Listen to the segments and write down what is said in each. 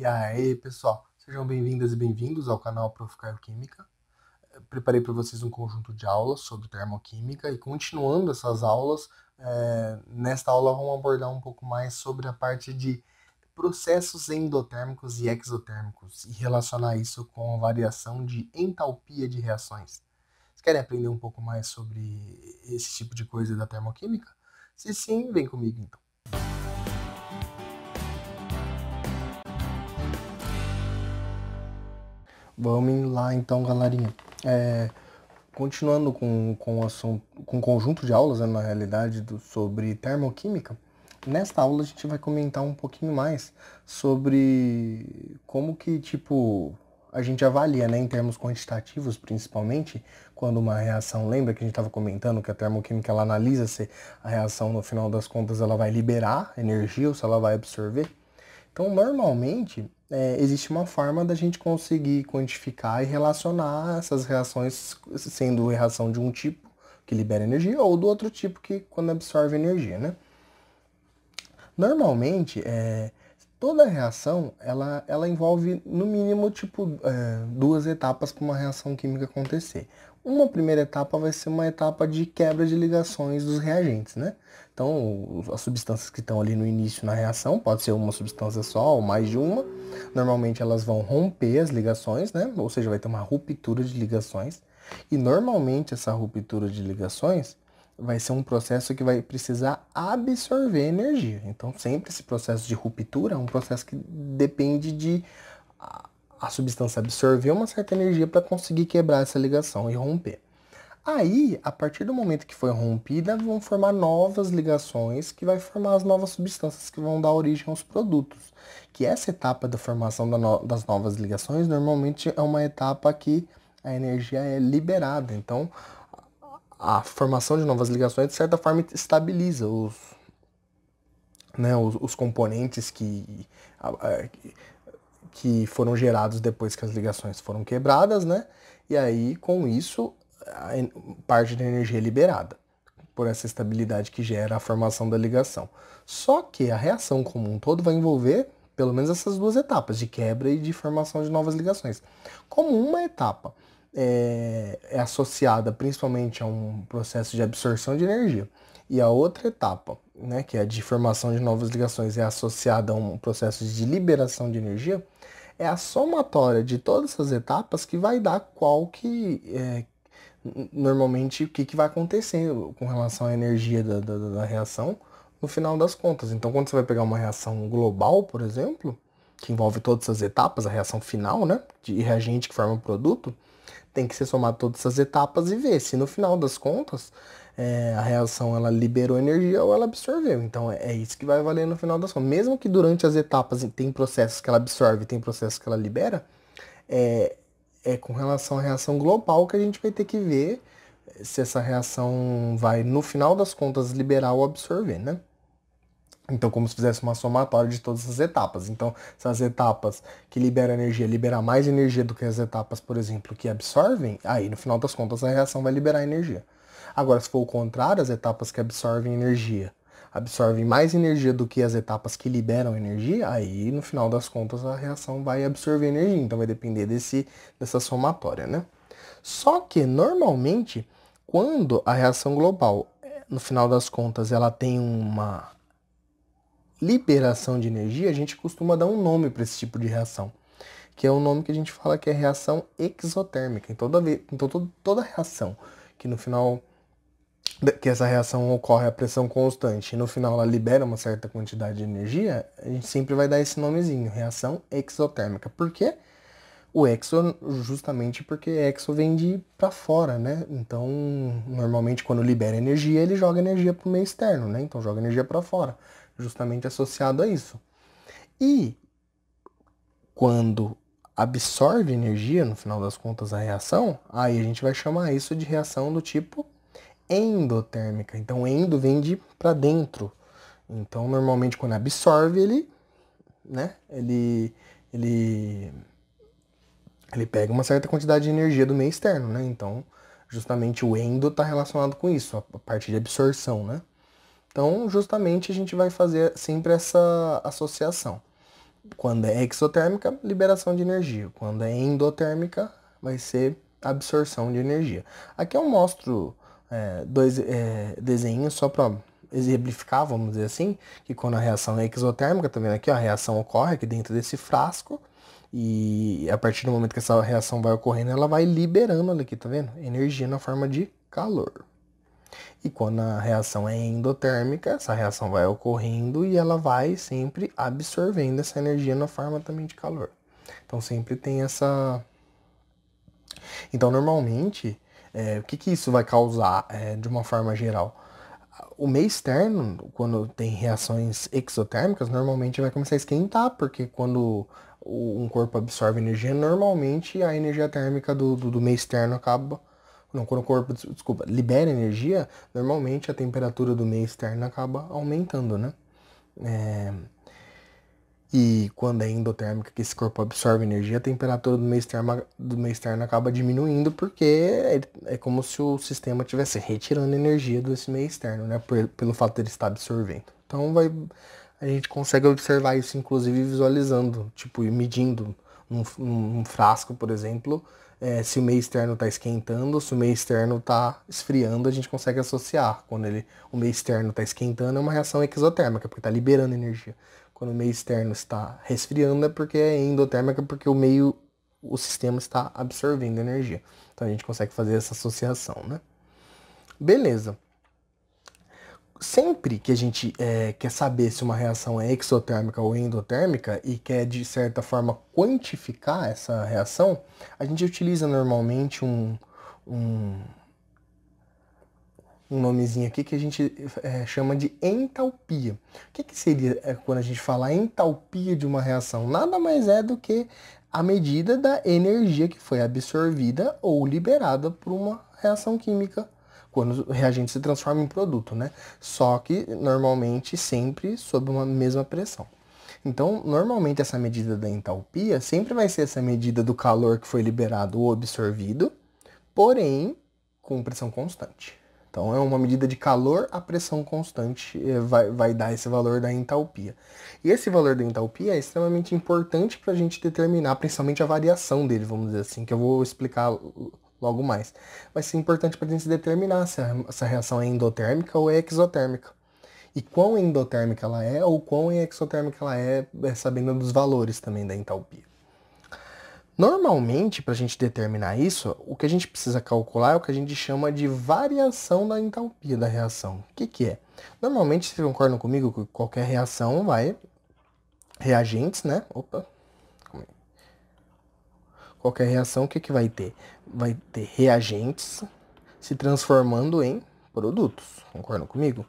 E aí, pessoal, sejam bem-vindas e bem-vindos ao canal Prof. Caio Química. Preparei para vocês um conjunto de aulas sobre termoquímica e continuando essas aulas, nesta aula vamos abordar um pouco mais sobre a parte de processos endotérmicos e exotérmicos e relacionar isso com a variação de entalpia de reações. Vocês querem aprender um pouco mais sobre esse tipo de coisa da termoquímica? Se sim, vem comigo então. Vamos lá então, galerinha. Continuando com o assunto, com o conjunto de aulas, né, na realidade, sobre termoquímica, nesta aula a gente vai comentar um pouquinho mais sobre como que, a gente avalia, né, em termos quantitativos, principalmente, quando uma reação, lembra que a gente estava comentando que a termoquímica, ela analisa se a reação, no final das contas, ela vai liberar energia ou se ela vai absorver. Então, normalmente, existe uma forma da gente conseguir quantificar e relacionar essas reações, sendo reação de um tipo que libera energia ou do outro tipo que quando absorve energia, né? Normalmente, toda reação, ela envolve, no mínimo, duas etapas para uma reação química acontecer. Uma primeira etapa vai ser uma etapa de quebra de ligações dos reagentes, né? Então, as substâncias que estão ali no início na reação, pode ser uma substância só ou mais de uma, normalmente elas vão romper as ligações, né? Ou seja, vai ter uma ruptura de ligações. E normalmente essa ruptura de ligações vai ser um processo que vai precisar absorver energia. Então, sempre esse processo de ruptura é um processo que depende de a substância absorver uma certa energia para conseguir quebrar essa ligação e romper. Aí, a partir do momento que foi rompida, vão formar novas ligações que vai formar as novas substâncias que vão dar origem aos produtos. Que essa etapa da formação das novas ligações normalmente é uma etapa que a energia é liberada. Então, a formação de novas ligações, de certa forma, estabiliza os componentes que foram gerados depois que as ligações foram quebradas, né? E aí, com isso, parte da energia é liberada por essa estabilidade que gera a formação da ligação. Só que a reação como um todo vai envolver pelo menos essas duas etapas, de quebra e de formação de novas ligações. Como uma etapa é associada principalmente a um processo de absorção de energia, e a outra etapa, né, que é a de formação de novas ligações, é associada a um processo de liberação de energia, é a somatória de todas essas etapas que vai dar normalmente o que vai acontecer com relação à energia da reação no final das contas. Então, quando você vai pegar uma reação global, por exemplo, que envolve todas essas etapas, a reação final, né, de reagente que forma o produto, tem que ser somado todas essas etapas e ver se no final das contas a reação ela liberou energia ou ela absorveu. Então é isso que vai valer no final das contas. Mesmo que durante as etapas tem processos que ela absorve, tem processos que ela libera, com relação à reação global que a gente vai ter que ver se essa reação vai, no final das contas, liberar ou absorver, né? Então, como se fizesse uma somatória de todas as etapas. Então, se as etapas que liberam energia liberar mais energia do que as etapas, por exemplo, que absorvem, aí, no final das contas, a reação vai liberar energia. Agora, se for o contrário, as etapas que absorvem energia absorvem mais energia do que as etapas que liberam energia, aí, no final das contas, a reação vai absorver energia. Então, vai depender dessa somatória, né? Só que, normalmente, quando a reação global, no final das contas, ela tem uma liberação de energia, a gente costuma dar um nome para esse tipo de reação, que é um nome que a gente fala que é reação exotérmica. Então, toda reação que no final que essa reação ocorre a pressão constante e no final ela libera uma certa quantidade de energia, a gente sempre vai dar esse nomezinho, reação exotérmica. Por quê? O exo, justamente porque exo vem de para fora, né? Então, normalmente quando libera energia, ele joga energia para o meio externo, né? Então joga energia para fora, justamente associado a isso. E quando absorve energia, no final das contas, a reação, aí a gente vai chamar isso de reação do tipo endotérmica. Então, endo vem de para dentro. Então, normalmente quando absorve, ele pega uma certa quantidade de energia do meio externo, né? Então, justamente o endo está relacionado com isso, a parte de absorção, né? Então, justamente a gente vai fazer sempre essa associação. Quando é exotérmica, liberação de energia. Quando é endotérmica, vai ser absorção de energia. Aqui eu mostro dois desenhos só para exemplificar, vamos dizer assim, que quando a reação é exotérmica, tá vendo aqui, ó, a reação ocorre aqui dentro desse frasco, e a partir do momento que essa reação vai ocorrendo, ela vai liberando aqui, tá vendo? Energia na forma de calor. E quando a reação é endotérmica, essa reação vai ocorrendo e ela vai sempre absorvendo essa energia na forma também de calor. Então sempre tem essa. Então normalmente, o que isso vai causar de uma forma geral? O meio externo, quando tem reações exotérmicas, normalmente vai começar a esquentar, porque quando um corpo absorve energia, normalmente a energia térmica do meio externo acaba. Não, quando o corpo, desculpa, libera energia, normalmente a temperatura do meio externo acaba aumentando, né? E quando é endotérmica, que esse corpo absorve energia, a temperatura do meio externo acaba diminuindo, porque é como se o sistema estivesse retirando energia desse meio externo, né? Pelo fato de ele estar absorvendo. Então a gente consegue observar isso, inclusive visualizando, tipo, medindo num frasco, por exemplo, se o meio externo está esquentando, se o meio externo está esfriando, a gente consegue associar. Quando o meio externo está esquentando, é uma reação exotérmica, porque está liberando energia. Quando o meio externo está resfriando, é porque é endotérmica, porque o sistema está absorvendo energia. Então a gente consegue fazer essa associação, né? Beleza. Sempre que a gente quer saber se uma reação é exotérmica ou endotérmica e quer, de certa forma, quantificar essa reação, a gente utiliza normalmente um nomezinho aqui que a gente chama de entalpia. O que seria quando a gente fala entalpia de uma reação? Nada mais é do que a medida da energia que foi absorvida ou liberada por uma reação química, quando o reagente se transforma em produto, né? Só que normalmente sempre sob uma mesma pressão. Então, normalmente essa medida da entalpia sempre vai ser essa medida do calor que foi liberado ou absorvido, porém com pressão constante. Então, é uma medida de calor a pressão constante vai dar esse valor da entalpia. E esse valor da entalpia é extremamente importante para a gente determinar, principalmente a variação dele, vamos dizer assim, que eu vou explicar logo mais. Vai ser importante para a gente determinar se essa reação é endotérmica ou é exotérmica. E quão endotérmica ela é ou quão exotérmica ela é sabendo dos valores também da entalpia. Normalmente, para a gente determinar isso, o que a gente precisa calcular é o que a gente chama de variação da entalpia da reação. O que é? Normalmente, vocês concordam comigo que qualquer reação vai... Reagentes, né? Opa. Qualquer reação, o que vai ter? Vai ter reagentes se transformando em produtos. Concordam comigo?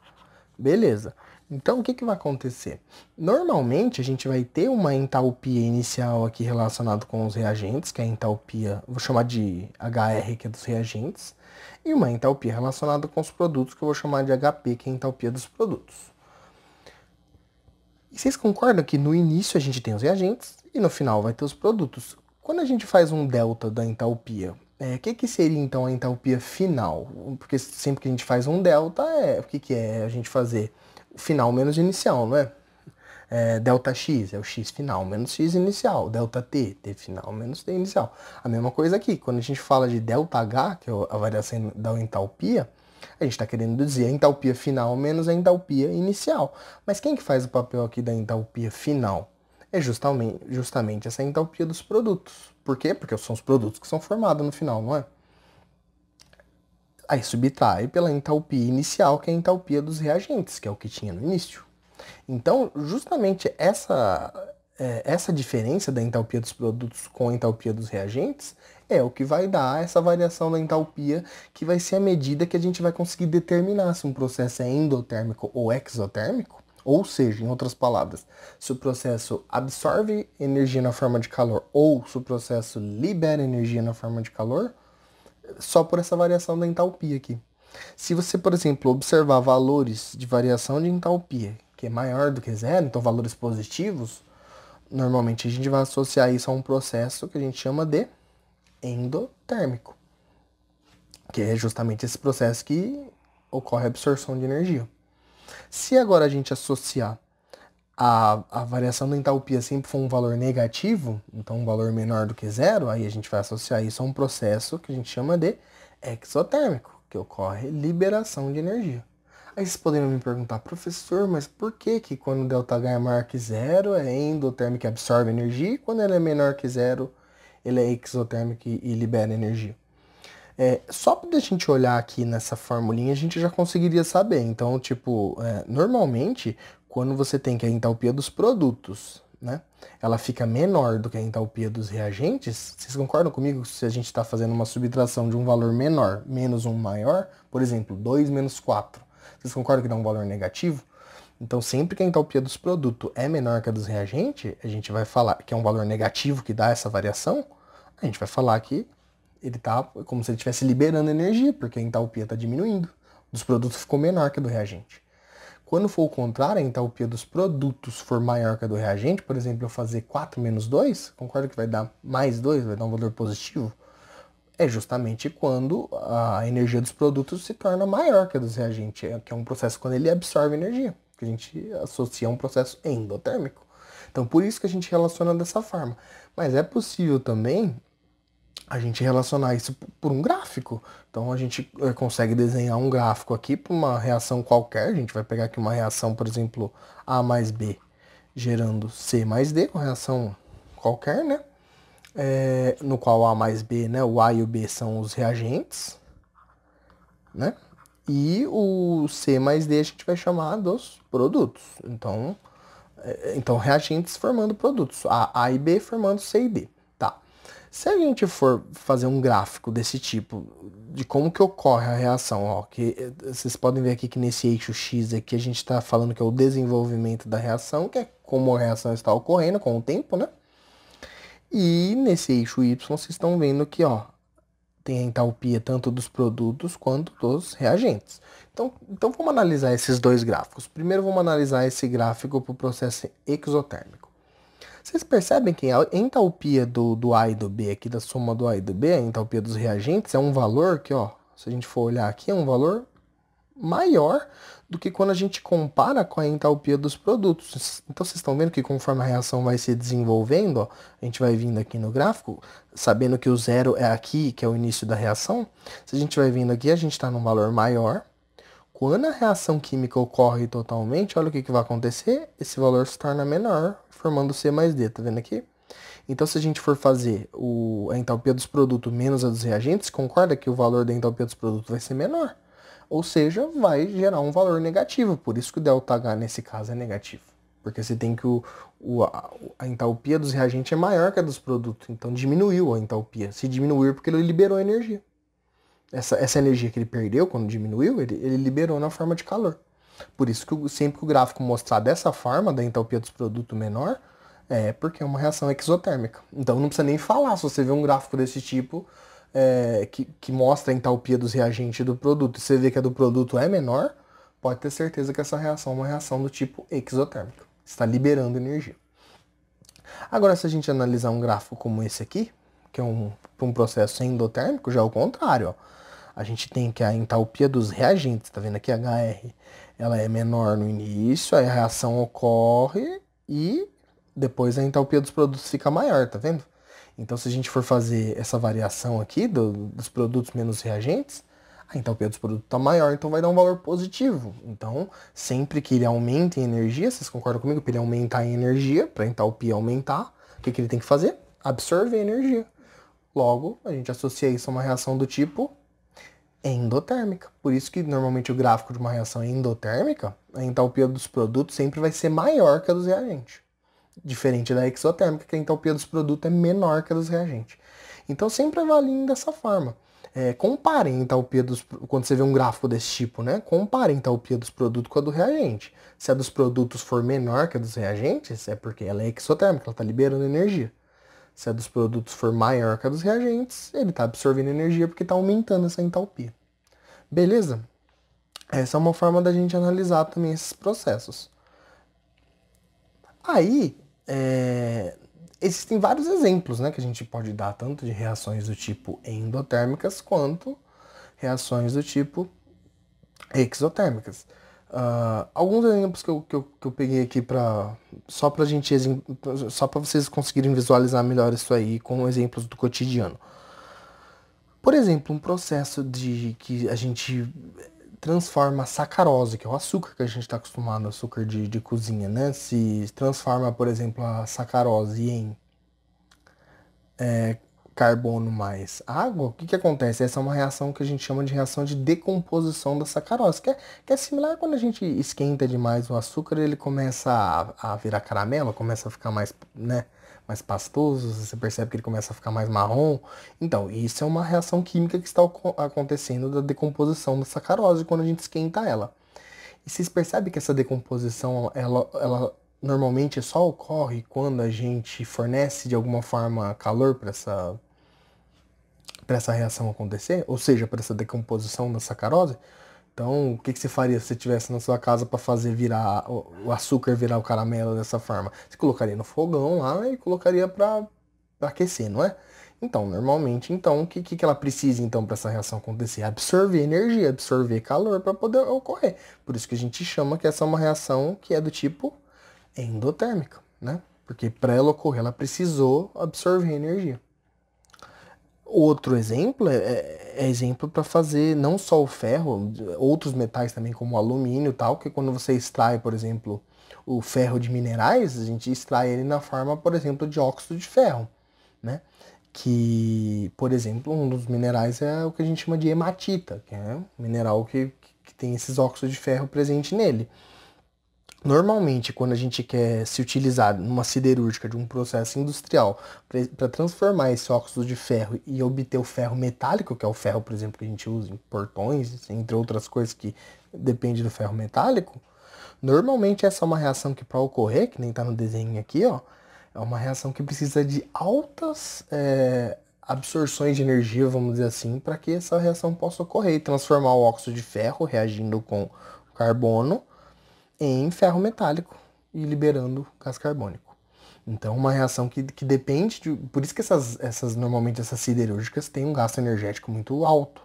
Beleza. Então, o que vai acontecer? Normalmente, a gente vai ter uma entalpia inicial aqui relacionada com os reagentes, que é a entalpia, vou chamar de HR, que é dos reagentes, e uma entalpia relacionada com os produtos, que eu vou chamar de HP, que é a entalpia dos produtos. E vocês concordam que no início a gente tem os reagentes e no final vai ter os produtos? Quando a gente faz um delta da entalpia, o que seria então a entalpia final? Porque sempre que a gente faz um delta, o que é a gente fazer final menos inicial, não é? Delta x é o x final menos x inicial. Delta t, t final menos t inicial. A mesma coisa aqui, quando a gente fala de delta h, que é a variação da entalpia, a gente está querendo dizer a entalpia final menos a entalpia inicial. Mas quem que faz o papel aqui da entalpia final? É justamente essa entalpia dos produtos. Por quê? Porque são os produtos que são formados no final, não é? Aí subtrai pela entalpia inicial, que é a entalpia dos reagentes, que é o que tinha no início. Então, justamente essa diferença da entalpia dos produtos com a entalpia dos reagentes é o que vai dar essa variação da entalpia, que vai ser a medida que a gente vai conseguir determinar se um processo é endotérmico ou exotérmico, ou seja, em outras palavras, se o processo absorve energia na forma de calor ou se o processo libera energia na forma de calor, só por essa variação da entalpia aqui. Se você, por exemplo, observar valores de variação de entalpia, que é maior do que zero, então valores positivos, normalmente a gente vai associar isso a um processo que a gente chama de endotérmico, que é justamente esse processo que ocorre a absorção de energia. Se agora a gente associar a variação da entalpia sempre for um valor negativo, então um valor menor do que zero, aí a gente vai associar isso a um processo que a gente chama de exotérmico, que ocorre liberação de energia. Aí vocês poderiam me perguntar, professor, mas por que que quando ΔH é maior que zero é endotérmico que absorve energia e quando ele é menor que zero ele é exotérmico e libera energia? Só para a gente olhar aqui nessa formulinha, a gente já conseguiria saber. Então, tipo, normalmente, quando você tem que a entalpia dos produtos, né, ela fica menor do que a entalpia dos reagentes, vocês concordam comigo se a gente está fazendo uma subtração de um valor menor menos um maior, por exemplo, 2 menos 4, vocês concordam que dá um valor negativo? Então, sempre que a entalpia dos produtos é menor que a dos reagentes, a gente vai falar que é um valor negativo que dá essa variação, a gente vai falar que ele tá como se ele estivesse liberando energia, porque a entalpia está diminuindo. Dos produtos ficou menor que a do reagente. Quando for o contrário, a entalpia dos produtos for maior que a do reagente, por exemplo, eu fazer 4 menos 2, concorda que vai dar mais 2, vai dar um valor positivo? É justamente quando a energia dos produtos se torna maior que a dos reagentes, que é um processo quando ele absorve energia, que a gente associa a um processo endotérmico. Então, por isso que a gente relaciona dessa forma. Mas é possível também a gente relacionar isso por um gráfico. Então a gente consegue desenhar um gráfico aqui para uma reação qualquer. A gente vai pegar aqui uma reação, por exemplo, A mais B gerando C mais D, uma reação qualquer, né? No qual A mais B, né? O A e o B são os reagentes, né? E o C mais D a gente vai chamar dos produtos. Então reagentes formando produtos. A e B formando C e D. Tá. Se a gente for fazer um gráfico desse tipo, de como que ocorre a reação, ó, que vocês podem ver aqui que nesse eixo X aqui a gente está falando que é o desenvolvimento da reação, que é como a reação está ocorrendo com o tempo, né? E nesse eixo Y vocês estão vendo que, ó, tem a entalpia tanto dos produtos quanto dos reagentes. Então vamos analisar esses dois gráficos. Primeiro vamos analisar esse gráfico para o processo exotérmico. Vocês percebem que a entalpia do A e do B aqui, da soma do A e do B, a entalpia dos reagentes, é um valor que, ó, se a gente for olhar aqui, é um valor maior do que quando a gente compara com a entalpia dos produtos. Então vocês estão vendo que conforme a reação vai se desenvolvendo, ó, a gente vai vindo aqui no gráfico, sabendo que o zero é aqui, que é o início da reação. Se a gente vai vindo aqui, a gente está num valor maior. Quando a reação química ocorre totalmente, olha o que vai acontecer. Esse valor se torna menor, formando C mais D, tá vendo aqui? Então, se a gente for fazer a entalpia dos produtos menos a dos reagentes, concorda que o valor da entalpia dos produtos vai ser menor. Ou seja, vai gerar um valor negativo. Por isso que o ΔH nesse caso é negativo. Porque você tem que a entalpia dos reagentes é maior que a dos produtos. Então diminuiu a entalpia. Se diminuir porque ele liberou energia. Essa energia que ele perdeu quando diminuiu, ele liberou na forma de calor. Por isso que sempre que o gráfico mostrar dessa forma, da entalpia dos produtos menor, é porque é uma reação exotérmica. Então não precisa nem falar, se você vê um gráfico desse tipo, que mostra a entalpia dos reagentes do produto, e você vê que a do produto é menor, pode ter certeza que essa reação é uma reação do tipo exotérmico. Está liberando energia. Agora, se a gente analisar um gráfico como esse aqui, que é um processo endotérmico, já é o contrário, ó. A gente tem que a entalpia dos reagentes, tá vendo aqui, HR, ela é menor no início, aí a reação ocorre e depois a entalpia dos produtos fica maior, tá vendo? Então, se a gente for fazer essa variação aqui dos produtos menos reagentes, a entalpia dos produtos está maior, então vai dar um valor positivo. Então, sempre que ele aumenta em energia, vocês concordam comigo? Para ele aumentar em energia, para a entalpia aumentar, o que ele tem que fazer? Absorver energia. Logo, a gente associa isso a uma reação do tipo endotérmica. Por isso que normalmente o gráfico de uma reação endotérmica, a entalpia dos produtos sempre vai ser maior que a dos reagentes. Diferente da exotérmica, que a entalpia dos produtos é menor que a dos reagentes. Então sempre avaliem dessa forma. Comparem a entalpia dos... Quando você vê um gráfico desse tipo, né? Comparem a entalpia dos produtos com a do reagente. Se a dos produtos for menor que a dos reagentes, é porque ela é exotérmica, ela está liberando energia. Se a dos produtos for maior que a dos reagentes, ele está absorvendo energia porque está aumentando essa entalpia. Beleza? Essa é uma forma da gente analisar também esses processos. Aí, existem vários exemplos, né, que a gente pode dar, tanto de reações do tipo endotérmicas, quanto reações do tipo exotérmicas. Alguns exemplos que eu peguei aqui só pra gente, só para vocês conseguirem visualizar melhor isso aí com exemplos do cotidiano. Por exemplo, um processo de que a gente transforma a sacarose, que é o açúcar que a gente está acostumado, açúcar de cozinha, né? Se transforma, por exemplo, a sacarose em carbono mais água, o que que acontece? Essa é uma reação que a gente chama de reação de decomposição da sacarose, que é similar quando a gente esquenta demais o açúcar, ele começa a virar caramelo, começa a ficar mais, né, mais pastoso, você percebe que ele começa a ficar mais marrom. Então, isso é uma reação química que está acontecendo da decomposição da sacarose quando a gente esquenta ela. E vocês percebem que essa decomposição, ela normalmente só ocorre quando a gente fornece de alguma forma calor para essa reação acontecer, ou seja, para essa decomposição da sacarose. Então, o que você faria se você estivesse na sua casa para fazer virar o açúcar virar o caramelo dessa forma? Você colocaria no fogão lá e colocaria para aquecer, não é? Então, normalmente, então, o que ela precisa então para essa reação acontecer? Absorver energia, absorver calor para poder ocorrer. Por isso que a gente chama que essa é uma reação que é do tipo endotérmica, né? Porque para ela ocorrer, ela precisou absorver energia. Outro exemplo é exemplo para fazer não só o ferro, outros metais também, como o alumínio e tal, que quando você extrai, por exemplo, o ferro de minerais, a gente extrai ele na forma, por exemplo, de óxido de ferro, né? Que, por exemplo, um dos minerais é o que a gente chama de hematita, que é um mineral que tem esses óxidos de ferro presente nele. Normalmente, quando a gente quer se utilizar numa siderúrgica de um processo industrial para transformar esse óxido de ferro e obter o ferro metálico, que é o ferro, por exemplo, que a gente usa em portões, entre outras coisas que depende do ferro metálico, normalmente essa é uma reação que para ocorrer, que nem está no desenho aqui, ó, é uma reação que precisa de altas absorções de energia, vamos dizer assim, para que essa reação possa ocorrer e transformar o óxido de ferro reagindo com o carbono em ferro metálico e liberando gás carbônico. Então, uma reação que depende de. Por isso que normalmente essas siderúrgicas têm um gasto energético muito alto,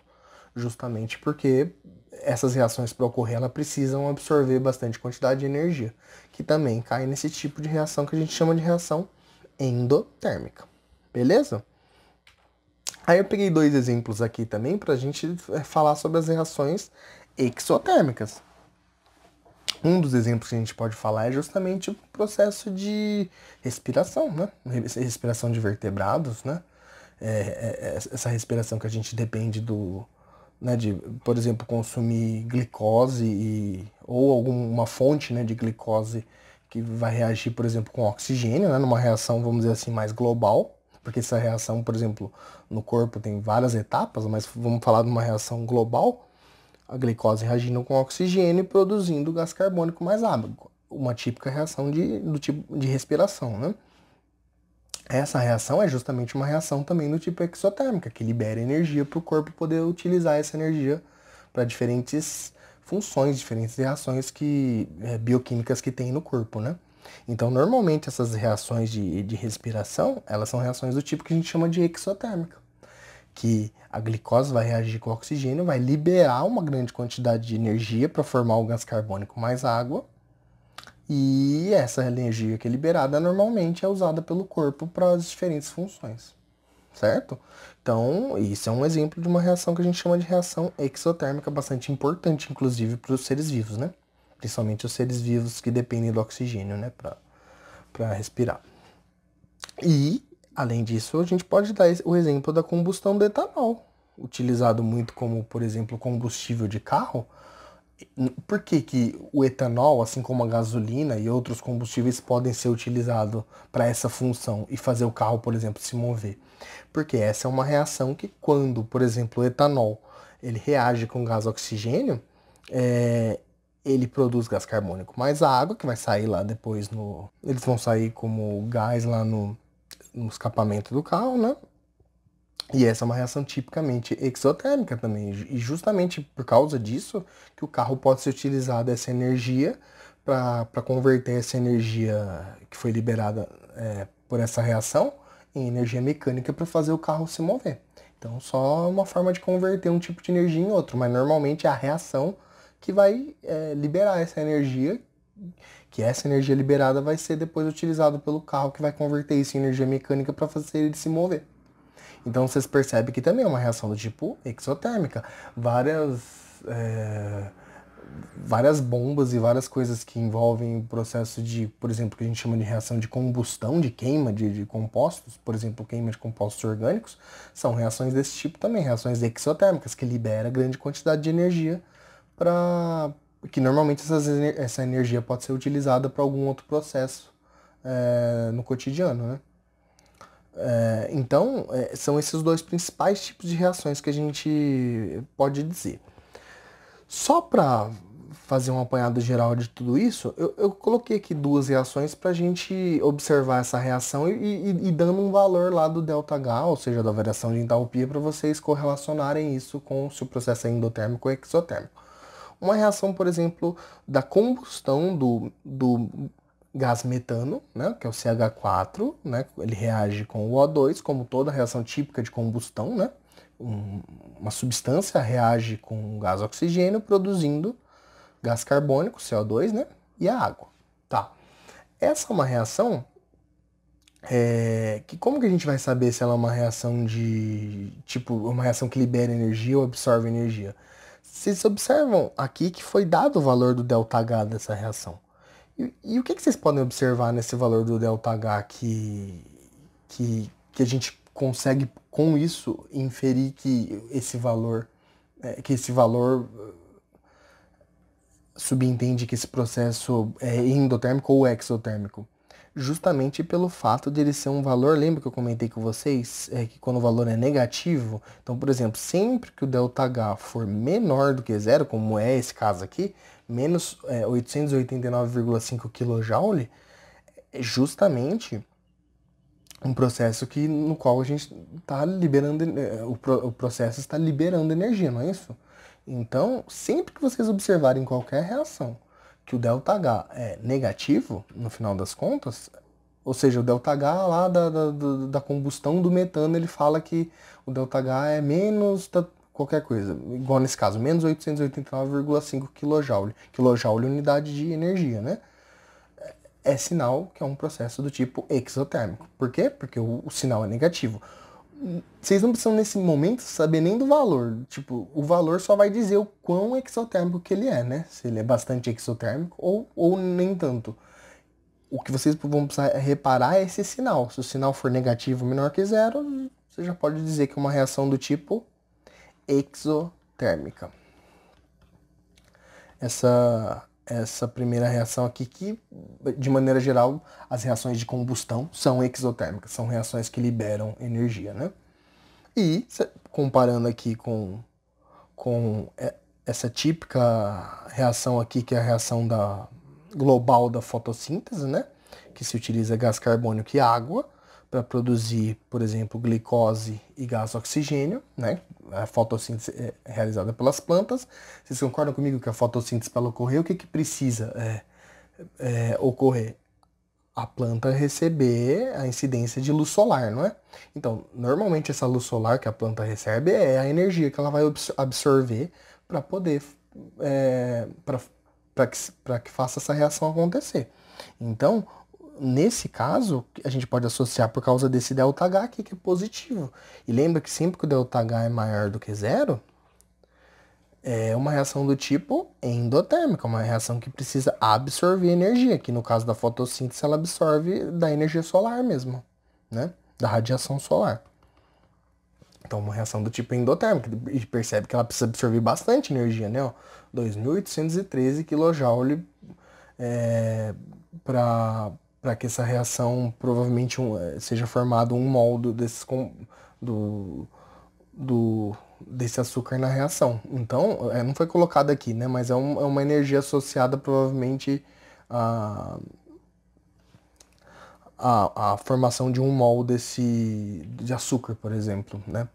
justamente porque essas reações para ocorrer elas precisam absorver bastante quantidade de energia, que também cai nesse tipo de reação que a gente chama de reação endotérmica. Beleza? Aí eu peguei dois exemplos aqui também para a gente falar sobre as reações exotérmicas. Um dos exemplos que a gente pode falar é justamente o processo de respiração, né? Respiração de vertebrados, né? Essa respiração que a gente depende né, de, por exemplo, consumir glicose ou alguma fonte, né, de glicose que vai reagir, por exemplo, com oxigênio, né? Numa reação, vamos dizer assim, mais global. Porque essa reação, por exemplo, no corpo tem várias etapas, mas vamos falar de uma reação global, a glicose reagindo com oxigênio e produzindo gás carbônico mais água. Uma típica reação do tipo de respiração, né? Essa reação é justamente uma reação também do tipo exotérmica, que libera energia para o corpo poder utilizar essa energia para diferentes funções, diferentes reações bioquímicas que tem no corpo, né? Então, normalmente essas reações de respiração, elas são reações do tipo que a gente chama de exotérmica, que a glicose vai reagir com o oxigênio, vai liberar uma grande quantidade de energia para formar o gás carbônico mais água. E essa energia que é liberada normalmente é usada pelo corpo para as diferentes funções, certo? Então, isso é um exemplo de uma reação que a gente chama de reação exotérmica, bastante importante, inclusive, para os seres vivos, né? Principalmente os seres vivos que dependem do oxigênio, né? Para respirar. E, além disso, a gente pode dar o exemplo da combustão do etanol, utilizado muito como, por exemplo, combustível de carro. Por que que o etanol, assim como a gasolina e outros combustíveis, podem ser utilizados para essa função e fazer o carro, por exemplo, se mover? Porque essa é uma reação que quando, por exemplo, o etanol ele reage com gás oxigênio, ele produz gás carbônico mais a água, que vai sair lá depois no... Eles vão sair como gás lá no escapamento do carro, né? E essa é uma reação tipicamente exotérmica também. E justamente por causa disso que o carro pode ser utilizado essa energia para converter essa energia que foi liberada por essa reação em energia mecânica para fazer o carro se mover. Então, só uma forma de converter um tipo de energia em outro, mas normalmente é a reação que vai liberar essa energia, que essa energia liberada vai ser depois utilizada pelo carro, que vai converter isso em energia mecânica para fazer ele se mover. Então vocês percebem que também é uma reação do tipo exotérmica. Várias bombas e várias coisas que envolvem o processo de, por exemplo, que a gente chama de reação de combustão, de queima de compostos, por exemplo, queima de compostos orgânicos, são reações desse tipo também, reações exotérmicas, que libera grande quantidade de energia para que normalmente essa energia pode ser utilizada para algum outro processo no cotidiano, né? Então, são esses dois principais tipos de reações que a gente pode dizer. Só para fazer um apanhado geral de tudo isso, eu coloquei aqui duas reações para a gente observar essa reação e dando um valor lá do ΔH, ou seja, da variação de entalpia, para vocês correlacionarem isso com se o processo é endotérmico ou exotérmico. Uma reação, por exemplo, da combustão do gás metano, né, que é o CH4, né, ele reage com o O2, como toda reação típica de combustão, né, uma substância reage com o gás oxigênio, produzindo gás carbônico, CO2, né, e a água. Tá. Essa é uma reação que como que a gente vai saber se ela é uma reação de, tipo, uma reação que libera energia ou absorve energia? Vocês observam aqui que foi dado o valor do ΔH dessa reação. E o que vocês podem observar nesse valor do ΔH que a gente consegue, com isso, inferir que esse valor subentende que esse processo é endotérmico ou exotérmico? Justamente pelo fato de ele ser um valor, lembra que eu comentei com vocês, que quando o valor é negativo, então, por exemplo, sempre que o ΔH for menor do que zero, como é esse caso aqui, menos 889,5 kJ, é justamente um processo no qual a gente está liberando, o processo está liberando energia, não é isso? Então, sempre que vocês observarem qualquer reação que o ΔH é negativo, no final das contas, ou seja, o ΔH lá da combustão do metano, ele fala que o ΔH é menos qualquer coisa, igual nesse caso, menos 889,5 kJ. Kilojoule é unidade de energia, né? É sinal que é um processo do tipo exotérmico. Por quê? Porque o sinal é negativo. Vocês não precisam, nesse momento, saber nem do valor. Tipo, o valor só vai dizer o quão exotérmico que ele é, né? Se ele é bastante exotérmico ou nem tanto. O que vocês vão precisar reparar é esse sinal. Se o sinal for negativo menor que zero, você já pode dizer que é uma reação do tipo exotérmica. Essa primeira reação aqui, que, de maneira geral, as reações de combustão são exotérmicas, são reações que liberam energia, né? E, comparando aqui com essa típica reação aqui, que é a reação global da fotossíntese, né? Que se utiliza gás carbônico e água para produzir, por exemplo, glicose e gás oxigênio, né? A fotossíntese é realizada pelas plantas. Vocês concordam comigo que a fotossíntese, para ocorrer, o que precisa ocorrer? A planta receber a incidência de luz solar, não é? Então, normalmente essa luz solar que a planta recebe é a energia que ela vai absorver para poder, para que faça essa reação acontecer. Então, nesse caso, a gente pode associar por causa desse ΔH aqui, que é positivo. E lembra que sempre que o ΔH é maior do que zero, é uma reação do tipo endotérmica, uma reação que precisa absorver energia, que no caso da fotossíntese ela absorve da energia solar mesmo, né? Da radiação solar. Então, uma reação do tipo endotérmica, e percebe que ela precisa absorver bastante energia, né? 2.813 kJ para que essa reação provavelmente seja formado um mol desse açúcar na reação. Então, não foi colocado aqui, né? Mas é uma energia associada provavelmente à formação de um mol de açúcar, por exemplo, né?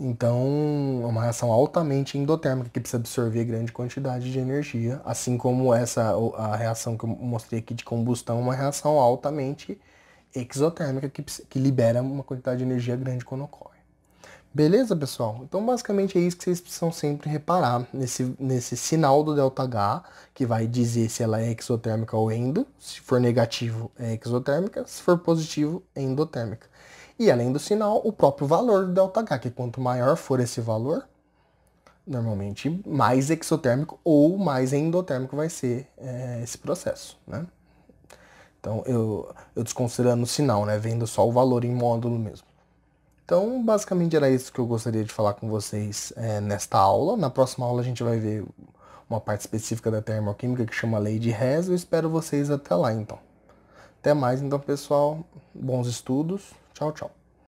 Então, é uma reação altamente endotérmica que precisa absorver grande quantidade de energia, assim como a reação que eu mostrei aqui de combustão, uma reação altamente exotérmica que libera uma quantidade de energia grande quando ocorre. Beleza, pessoal? Então, basicamente é isso que vocês precisam sempre reparar nesse sinal do ΔH, que vai dizer se ela é exotérmica ou endo. Se for negativo, é exotérmica. Se for positivo, é endotérmica. E além do sinal, o próprio valor do ΔH, que quanto maior for esse valor, normalmente mais exotérmico ou mais endotérmico vai ser esse processo, né? Então, eu desconsiderando o sinal, né? Vendo só o valor em módulo mesmo. Então, basicamente era isso que eu gostaria de falar com vocês nesta aula. Na próxima aula a gente vai ver uma parte específica da termoquímica que chama Lei de Hess. Eu espero vocês até lá, então. Até mais, então, pessoal. Bons estudos. Tchau, tchau.